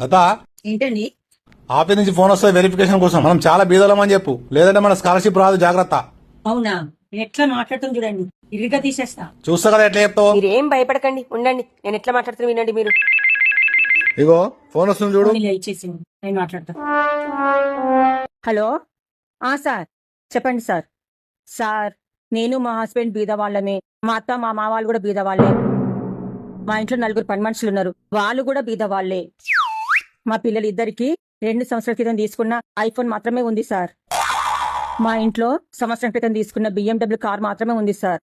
లత ఏంటండి? ఆఫీస్ నుంచి ఫోన్ వస్తుంది వెరిఫికేషన్ కోసం. మనం చాలా బీదలం అని చెప్పు, లేదంటే మన స్కాలర్షిప్ రాదు, జాగ్రత్త. అవునా? నేను ఎట్లా మాట్లాడుతాను చూడండి, ఇరిగా తీసేస్తా. చూస్తా కదా ఎట్లా చెప్తావు. మీరేం భయపడకండి, ఉండండి. నేను ఎట్లా మాట్లాడుతున్నా వినండి మీరు. ఇగో ఫోన్ వస్తుంది చూడు. ఇలా ఇచ్చేసింది, నేను మాట్లాడతా. హలో సార్ చెప్పండి సార్. సార్ నేను మా హస్బెండ్ బీద వాళ్ళమే, మా అత్త మా మామ వాళ్ళు కూడా బీద వాళ్ళే, మా ఇంట్లో 4 పని మనుషులు ఉన్నారు, వాళ్ళు కూడా బీద వాళ్ళే. మా పిల్లలు ఇద్దరికి 2 సంవత్సరాల క్రితం తీసుకున్న ఐఫోన్ మాత్రమే ఉంది సార్. మా ఇంట్లో సంవత్సరం క్రితం తీసుకున్న BMW కార్ మాత్రమే ఉంది సార్.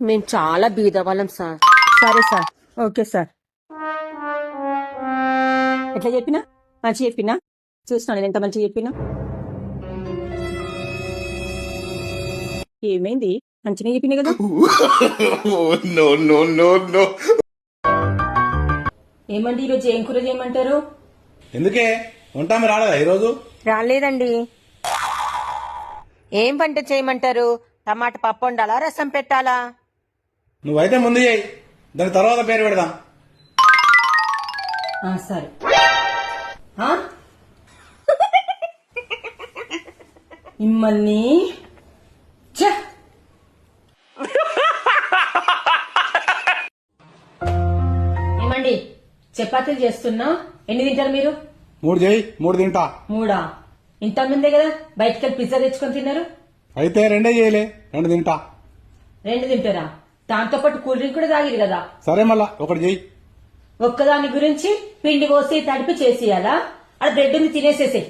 మేము చాలా బీద వాళ్ళం సార్. సరే సార్, ఓకే సార్. ఎట్లా చెప్పినా మంచి చెప్పినా? చూస్తున్నాను నేను ఎంత మంచి చెప్పినా. ఏమైంది? మంచిగా చెప్పినా కదా. ఏమండి ఈరోజు ఏం కూర చేయమంటారు? ఎందుకే ఉంటా మీరు రాలేదా ఈరోజు? రాలేదండి. ఏం వంట చేయమంటారు? టమాటా పప్పు వండాలా, రసం పెట్టాలా? నువ్వైతే ముందు చేయి, దాని తర్వాత పేరు పెడదాం. సరే. మిమ్మల్ని ఏమండి చపాతీలు చేస్తున్నా, ఎన్ని తింటారు మీరు? 3 చేయి, 3 తింటా. 3 ఇంత ముందే కదా బయటికి వెళ్ళి పిజ్జా తెచ్చుకొని తిన్నారు. అయితే 2 చేయలే, 2 తింటా. 2 తింటారా? దాంతో పాటు కూల్ డ్రింక్ కూడా తాగిరు కదా. సరే మళ్ళా 1 చేయి. ఒక్కదాని గురించి పిండి పోసి తడిపి చేసేయాలా? అది బ్రెడ్ ని తినేసేసే.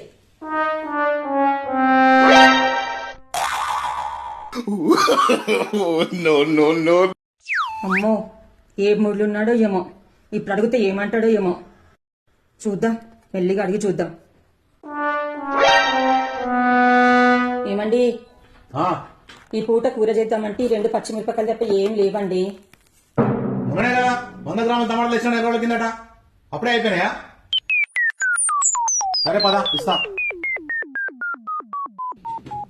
అమ్మో ఏ మూడ్లు ఉన్నాడో ఏమో, ఇప్పుడు అడిగితే ఏమంటాడో ఏమో. చూద్దాం, మెల్లిగా అడిగి చూద్దాం. ఏమండి ఈ పూట కూర చేద్దామంటే 2 పచ్చిమిరపకాయలు తప్ప ఏం లేవండి. మొన్నే కదా 100 గ్రాముల టమాటాలు ఇచ్చిన 2 రోజుల కిందట, అప్పుడే అయిపోయినాయా? సరే పదా ఇస్తా.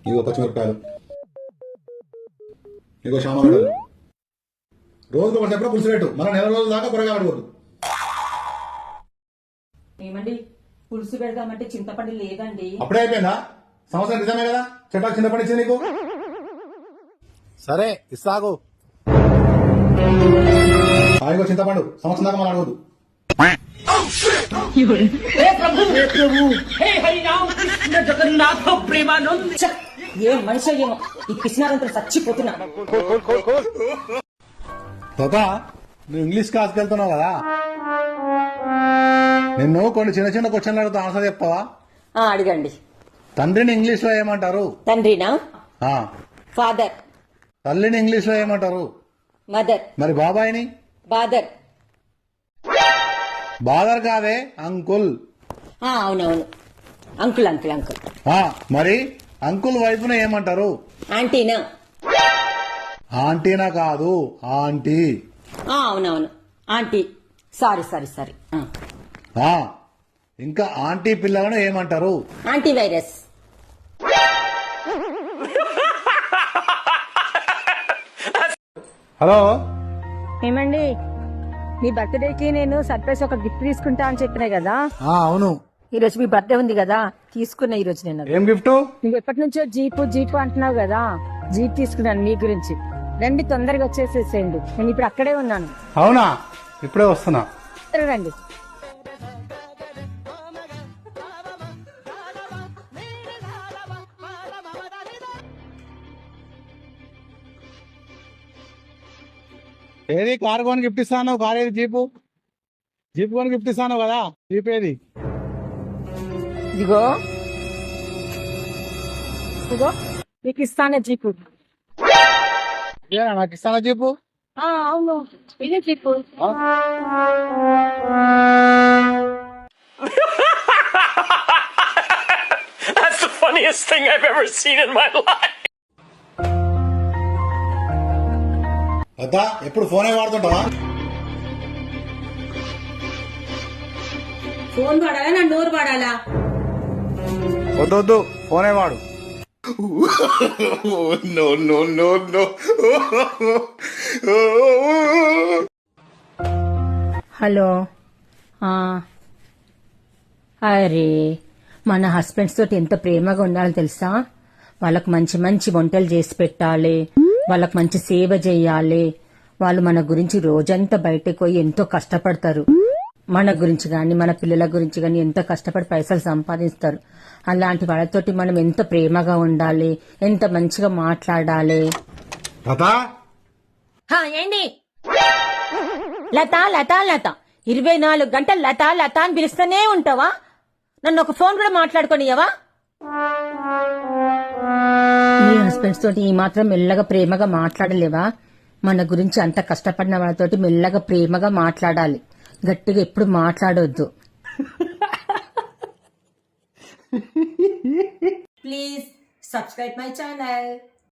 ఇగో పచ్చిమిరపకాయలు, ఇగో శామగడ్డలు. రోజుకు ఒకటి ఎప్పుడో పులుసు పెట్టు, మన 4 రోజుల దాకా కూరగా పడకూడదు. ఏమండి పులుసు పెడదామంటే చింతపండు లేదండి. అప్పుడే అయిపోయిందా? సంవత్సరం నిజమే కదా చెట్టాకు చింతపండు ఇచ్చింది నీకు. సరే ఇస్తాగు. ఆగిగో చింతపండు, సంవత్సరం దాకా మనం అడగదు. ఏం మనిషి ఏమో, ఈ పిసినారంతా చచ్చిపోతున్నా. తాత నువ్వు ఇంగ్లీష్ క్లాస్కి వెళ్తున్నావు కదా, నిన్ను కొన్ని చిన్న చిన్న క్వశ్చన్లు అడుగుతా, ఆన్సర్ చెప్తావా? అడగండి. తండ్రిని ఇంగ్లీష్ లో ఏమంటారు? తండ్రినా? ఫాదర్. తల్లిని ఇంగ్లీష్ లో ఏమంటారు? మదర్. మరి బాబాయిని? బాదర్. బాదర్ కాదే, అంకుల్. అవునవును, అంకుల్ అంకుల్ అంకుల్. మరి అంకుల్ వైఫ్ను ఏమంటారు? ఆంటీనా? ఆంటీనా కాదు, ఆంటీ. అవునవును, ఆంటీ. Sorry sorry sorry. ఇంకా ఆంటీ పిల్లలను ఏమంటారు? Aunty virus. హలో ఏమండి మీ బర్త్డేకి నేను సర్ప్రైజ్ ఒక గిఫ్ట్ తీసుకుంటా అని చెప్పినా కదా. అవును, ఈ రోజు మీ బర్త్డే ఉంది కదా, తీసుకున్నా ఈ రోజు నేను. ఏం గిఫ్ట్? నువ్వు ఎప్పటి నుంచో జీపు జీపు అంటున్నావు కదా, జీప్ తీసుకున్నాను మీ గురించి. రండి తొందరగా వచ్చేసేసేయండి, నేను ఇప్పుడు అక్కడే ఉన్నాను. అవునా? ఇప్పుడే వస్తున్నా. రండి. ఏది కార్ కొని గిఫ్ట్ ఇస్తాను? కార్ ఏది? జీపు. జీప్ కొని గిఫ్ట్ ఇస్తాను కదా, జీప్ ఏది? ఇదిగో ఇదిగో నీకు ఇస్తానే జీపు. నాకు ఇస్తానా జీపు? అవును, ఇదే jeep. That's the funniest thing I've ever seen in my life. వద్దా, ఎప్పుడు ఫోనే వాడుతుంటావా? ఫోన్ వాడాలా నా నోరు వాడాలా? వద్దు, ఫోనే వాడు. హలో ఆ, అరే మన హస్బెండ్స్ తోటి ఎంత ప్రేమగా ఉండాలో తెలుసా? వాళ్ళకు మంచి మంచి వంటలు చేసి పెట్టాలి, వాళ్ళకు మంచి సేవ చేయాలి. వాళ్ళు మన గురించి రోజంతా బయటకు పోయి ఎంతో కష్టపడతారు. మన గురించి గాని మన పిల్లల గురించి గాని ఎంతో కష్టపడి పైసలు సంపాదిస్తారు. అలాంటి వాళ్ళతోటి మనం ఎంత ప్రేమగా ఉండాలి, ఎంత మంచిగా మాట్లాడాలి. ఏంటి లత లత లత 24 గంటలు లత లత అని పిలుస్తూనే ఉంటావా? నన్ను ఒక ఫోన్ కూడా మాట్లాడుకోనియవా? మీ హస్బెండ్స్ తోటి ఈ మాత్రం మెల్లగా ప్రేమగా మాట్లాడలేవా? మన గురించి అంత కష్టపడిన వాళ్ళతోటి మెల్లగా ప్రేమగా మాట్లాడాలి, గట్టిగా ఎప్పుడు మాట్లాడొద్దు. Please subscribe my channel.